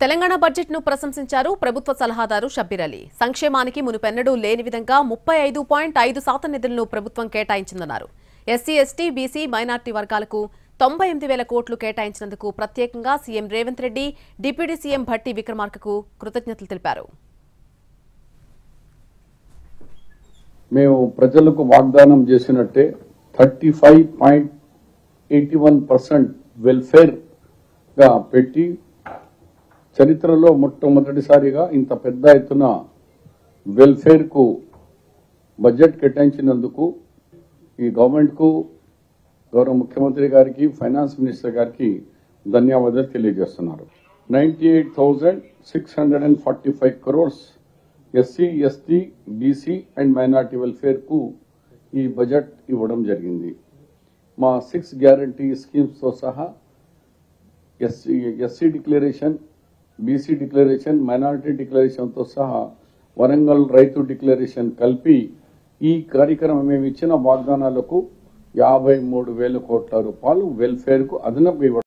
Telangana budget ను ప్రశంసించారు ప్రభుత్వ సలహాదారు షబ్బీర్ అలీ. సంక్షేమానికి మునుపెన్నడూ లేని విధంగా 35.5% నిధులను ప్రభుత్వం కేటాయించిందన్నారు. ఎస్సీ, ఎస్టీ, బీసీ, మైనార్టీ వర్గాలకు 98,000 కోట్లు కేటాయించినందుకు ప్రత్యేకంగా CM Revanth Reddy, deputy CM Bhatti విక్రమార్కకు కృతజ్ఞతలు తెలిపారు. మేము ప్రజలకు వాగ్దానం చేసినట్టే 35.81% వెల్ఫేర్ గా పెట్టి చరిత్రలో మొట్టమొదటిసారిగా ఇంత పెద్ద ఎత్తున వెల్ఫేర్ కు బడ్జెట్ కేటాయించినందుకు ఈ గవర్నమెంట్ కు గౌరవ ముఖ్యమంత్రి గారికి ఫైనాన్స్ మినిస్టర్ గారికి ధన్యవాదాలు తెలియజేస్తున్నారు. 98,645 crores SC, ST, BC and minority welfare కు ఈ బడ్జెట్ ఇవ్వడం జరిగింది. మా 6 గ్యారంటీ స్కీమ్స్ తో సహా SC declaration, BC declaration, minority declaration తో సహా వరంగల్ రైతు డిక్లరేషన్ కలిపి ఈ కార్యక్రమం మేము ఇచ్చిన వాగ్దానాలకు 53,000 కోట్ల రూపాయలు వెల్ఫేర్ కు అదనపు ఇవ్వడం